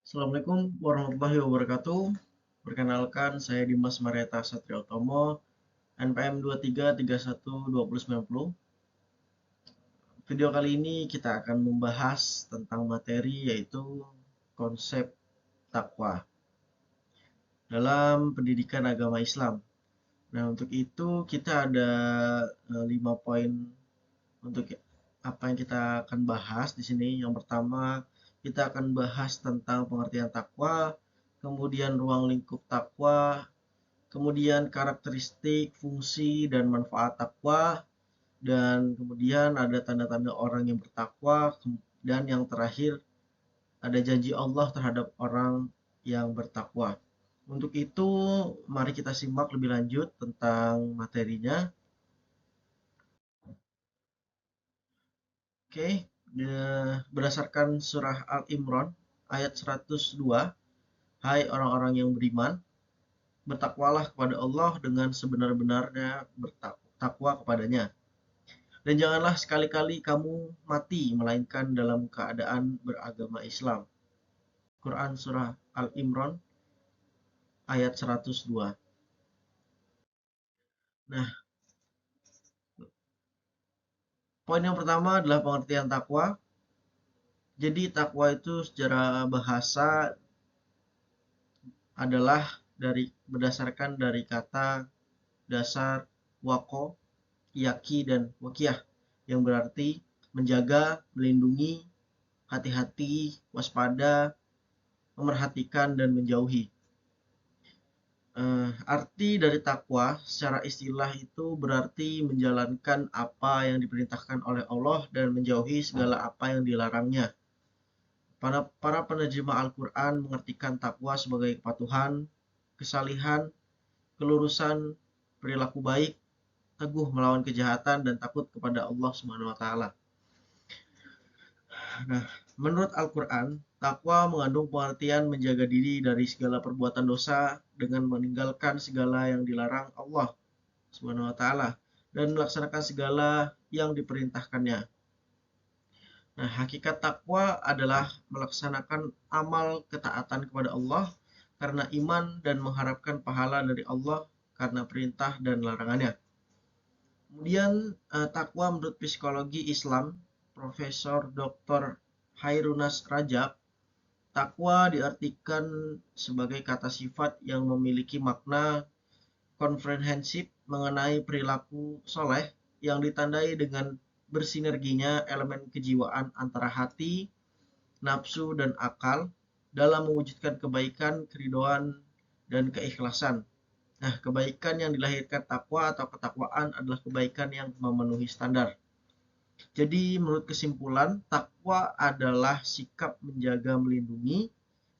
Assalamualaikum warahmatullahi wabarakatuh. Perkenalkan, saya Dimas Marietta Satriotomo, NPM 23312090. Video kali ini kita akan membahas tentang materi yaitu konsep takwa dalam pendidikan agama Islam. Nah, untuk itu kita ada 5 poin untuk apa yang kita akan bahas di sini. Yang pertama, kita akan bahas tentang pengertian takwa, kemudian ruang lingkup takwa, kemudian karakteristik, fungsi, dan manfaat takwa, dan kemudian ada tanda-tanda orang yang bertakwa, dan yang terakhir ada janji Allah terhadap orang yang bertakwa. Untuk itu, mari kita simak lebih lanjut tentang materinya. Oke, berdasarkan surah Al-Imran ayat 102, hai orang-orang yang beriman, bertakwalah kepada Allah dengan sebenar-benarnya bertakwa kepadanya. Dan janganlah sekali-kali kamu mati melainkan dalam keadaan beragama Islam. Quran surah Al-Imran ayat 102. Nah, poin yang pertama adalah pengertian takwa. Jadi takwa itu secara bahasa adalah berdasarkan dari kata dasar wako, yaki, dan wakiyah yang berarti menjaga, melindungi, hati-hati, waspada, memerhatikan, dan menjauhi. Arti dari takwa secara istilah itu berarti menjalankan apa yang diperintahkan oleh Allah dan menjauhi segala apa yang dilarangnya. Para penerjemah Al-Quran mengartikan takwa sebagai kepatuhan, kesalihan, kelurusan, perilaku baik, teguh melawan kejahatan, dan takut kepada Allah Subhanahu wa Ta'ala. Nah, menurut Al-Quran, takwa mengandung pengertian menjaga diri dari segala perbuatan dosa dengan meninggalkan segala yang dilarang Allah Subhanahu wa Ta'ala dan melaksanakan segala yang diperintahkannya. Nah, hakikat takwa adalah melaksanakan amal ketaatan kepada Allah karena iman dan mengharapkan pahala dari Allah karena perintah dan larangannya. Kemudian takwa menurut psikologi Islam, Profesor Dr. Hairunas Rajab, takwa diartikan sebagai kata sifat yang memiliki makna komprehensif mengenai perilaku soleh yang ditandai dengan bersinerginya elemen kejiwaan antara hati, nafsu, dan akal dalam mewujudkan kebaikan, keridhaan, dan keikhlasan. Nah, kebaikan yang dilahirkan takwa atau ketakwaan adalah kebaikan yang memenuhi standar. Jadi, menurut kesimpulan, takwa adalah sikap menjaga, melindungi,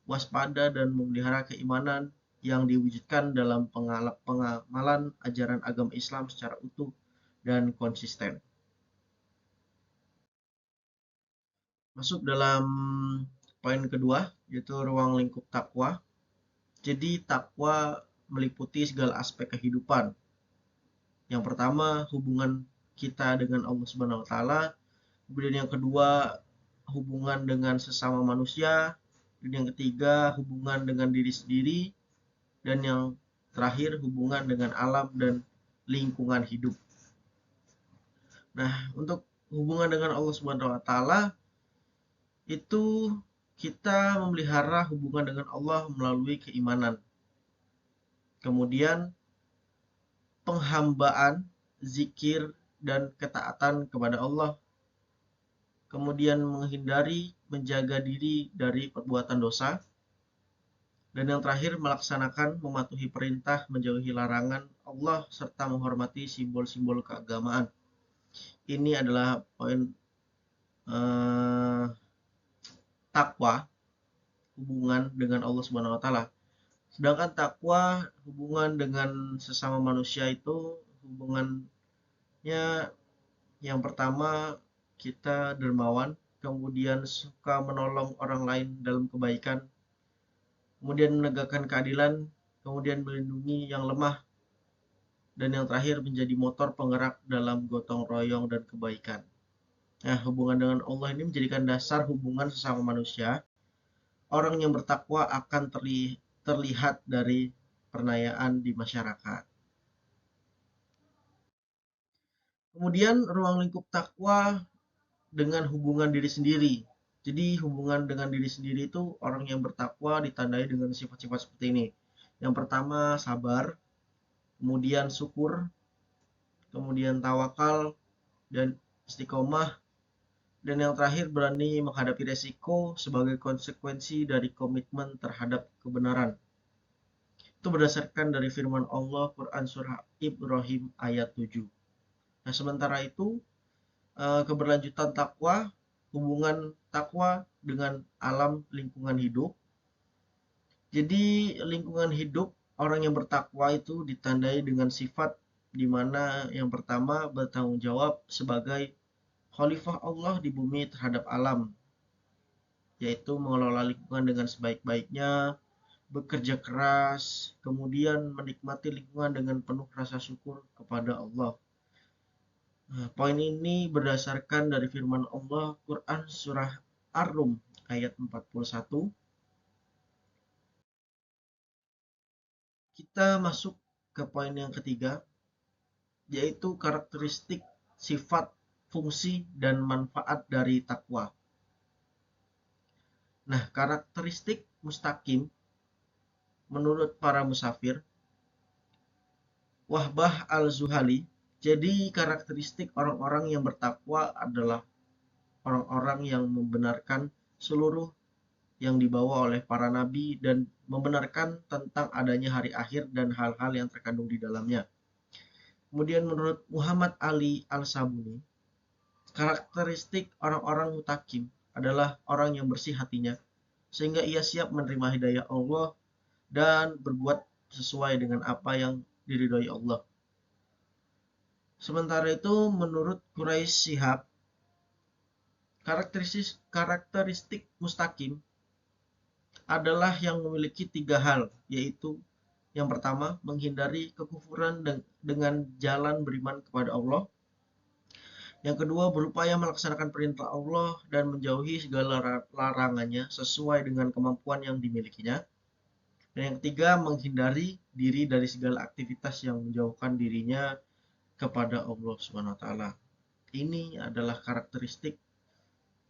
waspada, dan memelihara keimanan yang diwujudkan dalam pengamalan ajaran agama Islam secara utuh dan konsisten. Masuk dalam poin kedua, yaitu ruang lingkup takwa. Jadi, takwa meliputi segala aspek kehidupan. Yang pertama, hubungan kita dengan Allah Subhanahu wa Ta'ala. Kemudian yang kedua, hubungan dengan sesama manusia. Dan yang ketiga, hubungan dengan diri sendiri. Dan yang terakhir, hubungan dengan alam dan lingkungan hidup. Nah, untuk hubungan dengan Allah Subhanahu wa Ta'ala itu kita memelihara hubungan dengan Allah melalui keimanan. Kemudian penghambaan, zikir, dan ketaatan kepada Allah. Kemudian menghindari, menjaga diri dari perbuatan dosa. Dan yang terakhir melaksanakan, mematuhi perintah, menjauhi larangan Allah, serta menghormati simbol-simbol keagamaan. Ini adalah poin takwa, hubungan dengan Allah Subhanahu wa Ta'ala. Sedangkan takwa, hubungan dengan sesama manusia itu hubungannya yang pertama kita dermawan, kemudian suka menolong orang lain dalam kebaikan, kemudian menegakkan keadilan, kemudian melindungi yang lemah, dan yang terakhir menjadi motor penggerak dalam gotong royong dan kebaikan. Nah, hubungan dengan Allah ini menjadikan dasar hubungan sesama manusia. orang yang bertakwa akan terlihat dari pernayaan di masyarakat. Kemudian ruang lingkup takwa dengan hubungan diri sendiri. Jadi hubungan dengan diri sendiri itu orang yang bertakwa ditandai dengan sifat-sifat seperti ini. Yang pertama sabar, kemudian syukur, kemudian tawakal dan istiqomah, dan yang terakhir berani menghadapi resiko sebagai konsekuensi dari komitmen terhadap kebenaran. Itu berdasarkan dari firman Allah Quran Surah Ibrahim ayat 7. Nah, sementara itu keberlanjutan takwa, hubungan takwa dengan alam lingkungan hidup. Jadi lingkungan hidup orang yang bertakwa itu ditandai dengan sifat di mana yang pertama bertanggung jawab sebagai khalifah Allah di bumi terhadap alam, yaitu mengelola lingkungan dengan sebaik-baiknya, bekerja keras, kemudian menikmati lingkungan dengan penuh rasa syukur kepada Allah. Nah, poin ini berdasarkan dari firman Allah Quran Surah Ar-Rum ayat 41. Kita masuk ke poin yang ketiga, yaitu karakteristik, sifat, fungsi, dan manfaat dari takwa. Nah, karakteristik mustaqim menurut para musafir, Wahbah al-Zuhali, jadi karakteristik orang-orang yang bertakwa adalah orang-orang yang membenarkan seluruh yang dibawa oleh para nabi dan membenarkan tentang adanya hari akhir dan hal-hal yang terkandung di dalamnya. Kemudian menurut Muhammad Ali Al-Sabuni, karakteristik orang-orang mutakim adalah orang yang bersih hatinya, sehingga ia siap menerima hidayah Allah dan berbuat sesuai dengan apa yang diridhoi Allah. Sementara itu, menurut Quraisy Shihab, karakteristik mustaqim adalah yang memiliki tiga hal, yaitu yang pertama, menghindari kekufuran dengan jalan beriman kepada Allah. Yang kedua, berupaya melaksanakan perintah Allah dan menjauhi segala larangannya sesuai dengan kemampuan yang dimilikinya. Dan yang ketiga, menghindari diri dari segala aktivitas yang menjauhkan dirinya kepada Allah Subhanahu wa taala. Ini adalah karakteristik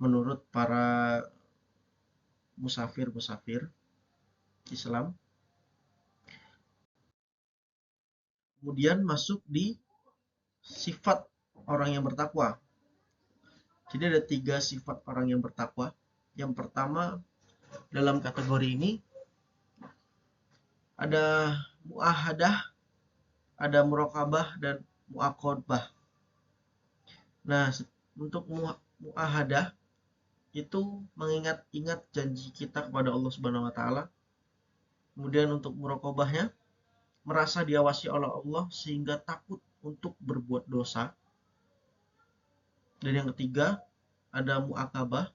menurut para musafir-musafir Islam. Kemudian masuk di sifat orang yang bertakwa. Jadi ada tiga sifat orang yang bertakwa. Yang pertama dalam kategori ini ada muahadah, ada muraqabah, dan muaqabah. Nah, untuk muahadah itu mengingat-ingat janji kita kepada Allah Subhanahu wa taala. Kemudian untuk muraqabahnya merasa diawasi oleh Allah sehingga takut untuk berbuat dosa. Dan yang ketiga ada muakabah,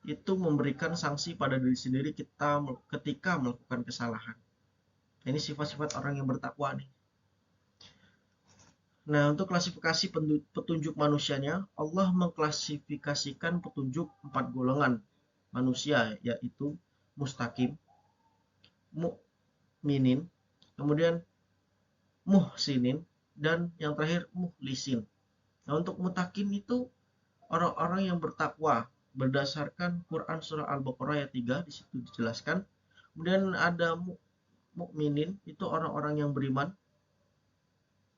itu memberikan sanksi pada diri sendiri kita ketika melakukan kesalahan. Ini sifat-sifat orang yang bertakwa nih. Nah, untuk klasifikasi petunjuk manusianya, Allah mengklasifikasikan petunjuk 4 golongan manusia, yaitu mustaqim, mu'minin, kemudian muhsinin, dan yang terakhir muhlisin. Nah, untuk mutakin itu orang-orang yang bertakwa berdasarkan Quran surah Al-Baqarah ayat 3, di situ dijelaskan. Kemudian ada mukminin, itu orang-orang yang beriman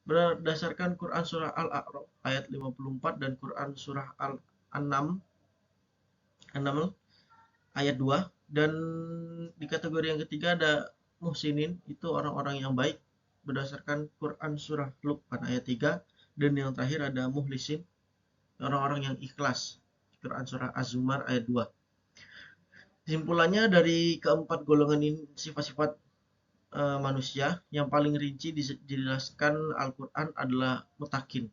berdasarkan Quran surah Al-A'raf ayat 54 dan Quran surah Al-An'am ayat 2. Dan di kategori yang ketiga ada muhsinin, itu orang-orang yang baik berdasarkan Quran surah Luqman ayat 3. Dan yang terakhir ada muhlisin, orang-orang yang ikhlas, Quran surah Az-Zumar ayat 2. Kesimpulannya dari keempat golongan ini sifat-sifat manusia yang paling rinci dijelaskan Al-Quran adalah mutakin.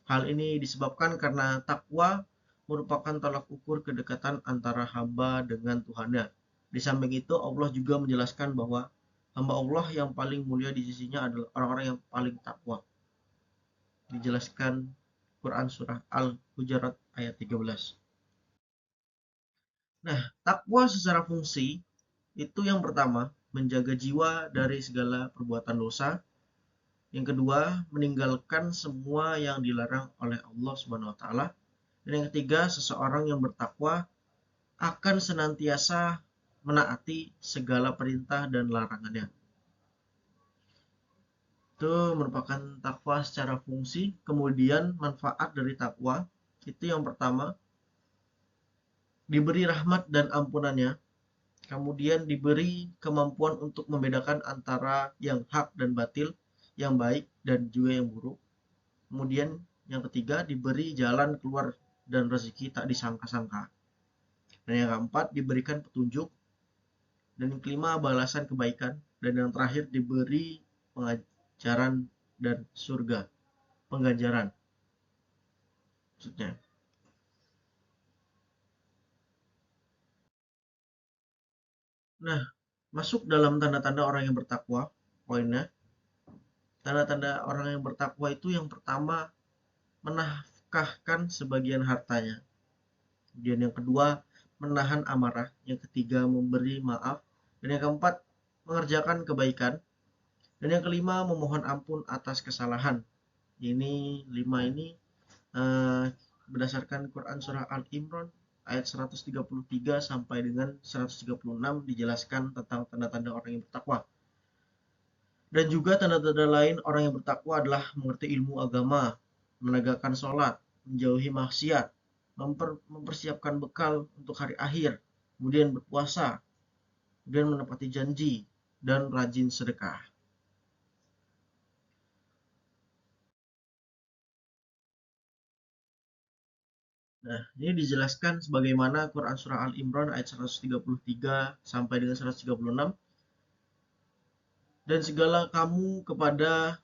Hal ini disebabkan karena takwa merupakan tolak ukur kedekatan antara hamba dengan Tuhannya. Di samping itu Allah juga menjelaskan bahwa hamba Allah yang paling mulia di sisinya adalah orang-orang yang paling takwa. Dijelaskan Quran surah Al-Hujurat ayat 13. Nah, takwa secara fungsi itu yang pertama, menjaga jiwa dari segala perbuatan dosa. Yang kedua, meninggalkan semua yang dilarang oleh Allah Subhanahu wa taala. Dan yang ketiga, seseorang yang bertakwa akan senantiasa menaati segala perintah dan larangannya. Itu merupakan takwa secara fungsi. Kemudian manfaat dari takwa itu yang pertama, diberi rahmat dan ampunannya. Kemudian diberi kemampuan untuk membedakan antara yang hak dan batil, yang baik dan juga yang buruk. Kemudian yang ketiga, diberi jalan keluar dan rezeki tak disangka-sangka. Dan yang keempat, diberikan petunjuk. Dan yang kelima, balasan kebaikan. Dan yang terakhir, diberi pengajaran dan surga. Pengganjaran maksudnya. Nah, masuk dalam tanda-tanda orang yang bertakwa, poinnya. Tanda-tanda orang yang bertakwa itu yang pertama, menafkahkan sebagian hartanya. Kemudian yang kedua, menahan amarah. Yang ketiga, memberi maaf. Dan yang keempat, mengerjakan kebaikan. Dan yang kelima, memohon ampun atas kesalahan. Ini lima ini berdasarkan Quran surah Al-Imran ayat 133 sampai dengan 136 dijelaskan tentang tanda-tanda orang yang bertakwa. Dan juga tanda-tanda lain orang yang bertakwa adalah mengerti ilmu agama, menegakkan sholat, menjauhi maksiat, mempersiapkan bekal untuk hari akhir, kemudian berpuasa, kemudian menepati janji, dan rajin sedekah. Nah, ini dijelaskan sebagaimana Quran Surah Al-Imran ayat 133 sampai dengan 136. Dan segala kamu kepada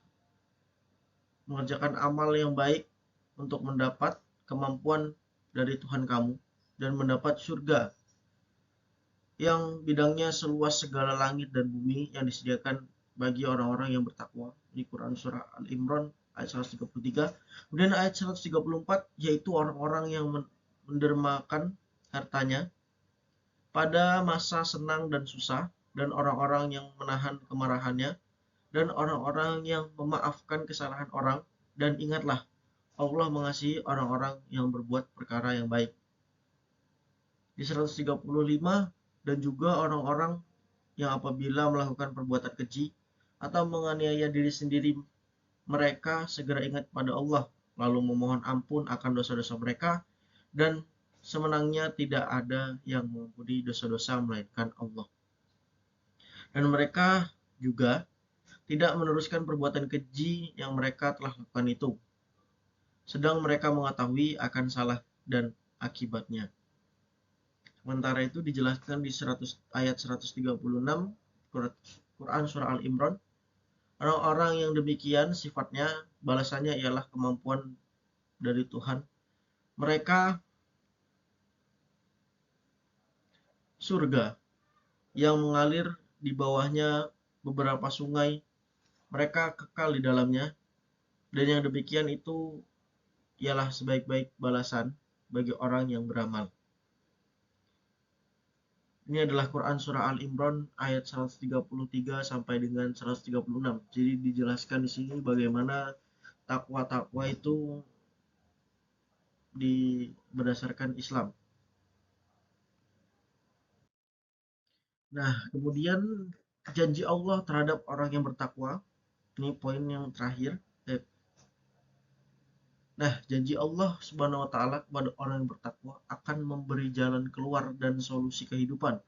mengerjakan amal yang baik untuk mendapat kemampuan dari Tuhan kamu dan mendapat surga yang bidangnya seluas segala langit dan bumi yang disediakan bagi orang-orang yang bertakwa. Di Quran Surah Al-Imran ayat 133. Kemudian ayat 134 yaitu orang-orang yang mendermakan hartanya pada masa senang dan susah, dan orang-orang yang menahan kemarahannya, dan orang-orang yang memaafkan kesalahan orang. Dan ingatlah, Allah mengasihi orang-orang yang berbuat perkara yang baik. Di 135, dan juga orang-orang yang apabila melakukan perbuatan keji atau menganiaya diri sendiri, mereka segera ingat pada Allah, lalu memohon ampun akan dosa-dosa mereka, dan semenangnya tidak ada yang mengampuni dosa-dosa melainkan Allah. Dan mereka juga tidak meneruskan perbuatan keji yang mereka telah lakukan itu, sedang mereka mengetahui akan salah dan akibatnya. Sementara itu dijelaskan di ayat 136 Quran Surah Al-Imran, orang-orang yang demikian sifatnya, balasannya ialah kemampuan dari Tuhan. Mereka surga yang mengalir di bawahnya beberapa sungai, mereka kekal di dalamnya, dan yang demikian itu ialah sebaik-baik balasan bagi orang yang beramal. Ini adalah Quran Surah Al-Imran ayat 133 sampai dengan 136. Jadi dijelaskan di sini bagaimana takwa-takwa itu berdasarkan Islam. Nah, kemudian janji Allah terhadap orang yang bertakwa. Ini poin yang terakhir. Nah, janji Allah Subhanahu wa taala kepada orang yang bertakwa akan memberi jalan keluar dan solusi kehidupan.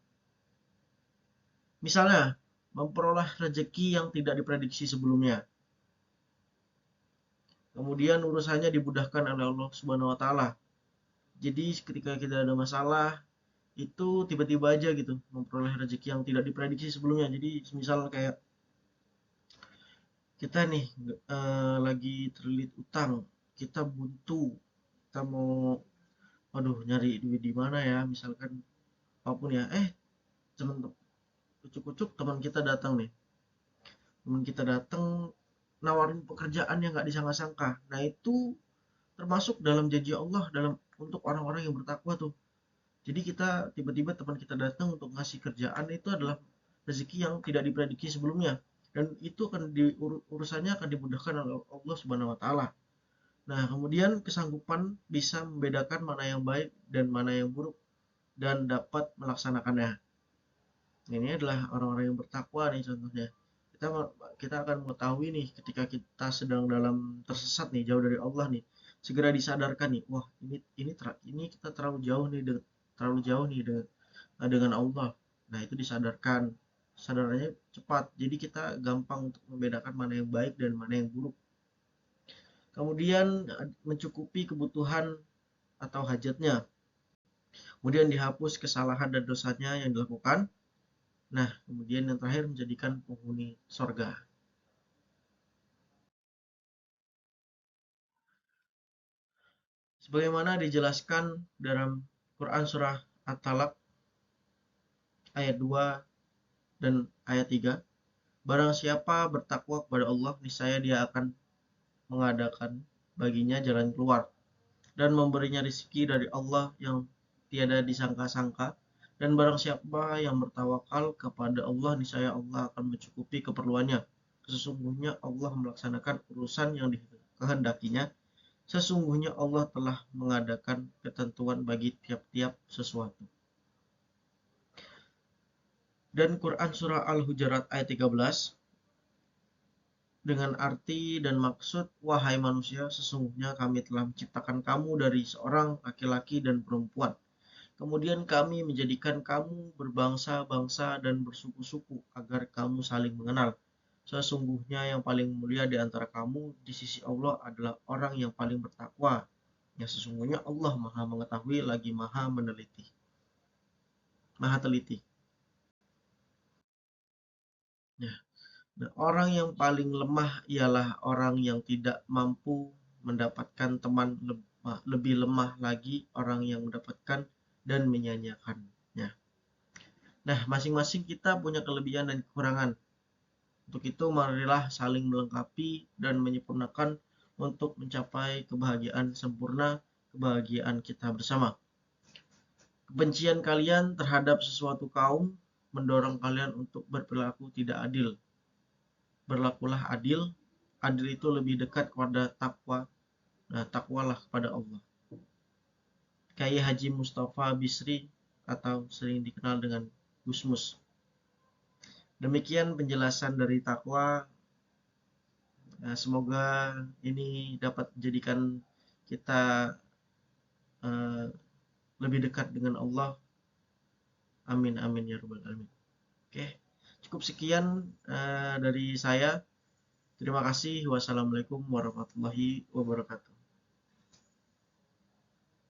Misalnya, memperoleh rezeki yang tidak diprediksi sebelumnya. Kemudian urusannya dimudahkan oleh Allah Subhanahu wa taala. Jadi ketika kita ada masalah, itu tiba-tiba aja gitu memperoleh rezeki yang tidak diprediksi sebelumnya. Jadi misal kayak kita nih lagi terlilit utang, kita buntu, kita mau aduh nyari duit di mana ya, misalkan apapun ya. Teman kucuk-kucuk teman kita datang nih. Teman kita datang nawarin pekerjaan yang nggak disangka-sangka. Nah, itu termasuk dalam janji Allah dalam untuk orang-orang yang bertakwa tuh. Jadi kita tiba-tiba teman kita datang untuk ngasih kerjaan, itu adalah rezeki yang tidak diprediksi sebelumnya, dan itu akan urusannya akan dimudahkan oleh Allah Subhanahu wa taala. Nah, kemudian kesanggupan bisa membedakan mana yang baik dan mana yang buruk dan dapat melaksanakannya. Ini adalah orang-orang yang bertakwa nih contohnya. Kita kita akan mengetahui nih ketika kita sedang dalam tersesat nih, jauh dari Allah nih, segera disadarkan nih, wah ini kita terlalu jauh nih, terlalu jauh nih dengan Allah. Nah, itu disadarkan. Sadarannya cepat. Jadi kita gampang untuk membedakan mana yang baik dan mana yang buruk. Kemudian mencukupi kebutuhan atau hajatnya. Kemudian dihapus kesalahan dan dosanya yang dilakukan. Nah, kemudian yang terakhir menjadikan penghuni sorga. Sebagaimana dijelaskan dalam Quran Surah At-Talaq ayat 2 dan ayat 3, barang siapa bertakwa kepada Allah, niscaya dia akan mengadakan baginya jalan keluar dan memberinya rezeki dari Allah yang tiada disangka-sangka. Dan barang siapa yang bertawakal kepada Allah, niscaya Allah akan mencukupi keperluannya. Sesungguhnya Allah melaksanakan urusan yang dikehendakinya. Sesungguhnya Allah telah mengadakan ketentuan bagi tiap-tiap sesuatu. Dan Quran Surah Al-Hujurat ayat 13 dengan arti dan maksud, wahai manusia, sesungguhnya kami telah menciptakan kamu dari seorang laki-laki dan perempuan. Kemudian kami menjadikan kamu berbangsa-bangsa dan bersuku-suku agar kamu saling mengenal. Sesungguhnya yang paling mulia di antara kamu di sisi Allah adalah orang yang paling bertakwa. Ya, sesungguhnya Allah Maha mengetahui lagi Maha meneliti. Maha teliti. Ya. Nah, orang yang paling lemah ialah orang yang tidak mampu mendapatkan teman, lebih lemah lagi orang yang mendapatkan dan menyanyiakannya. Nah, masing-masing kita punya kelebihan dan kekurangan. Untuk itu, marilah saling melengkapi dan menyempurnakan untuk mencapai kebahagiaan sempurna, kebahagiaan kita bersama. Kebencian kalian terhadap sesuatu kaum mendorong kalian untuk berperilaku tidak adil. Berlakulah adil. Adil itu lebih dekat kepada takwa. Nah, takwalah kepada Allah. Kiai Haji Mustafa Bisri atau sering dikenal dengan Gusmus. Demikian penjelasan dari takwa. Nah, semoga ini dapat menjadikan kita uh, lebih dekat dengan Allah. Amin amin ya rabbal alamin. Oke, cukup sekian dari saya. Terima kasih. Wassalamualaikum warahmatullahi wabarakatuh.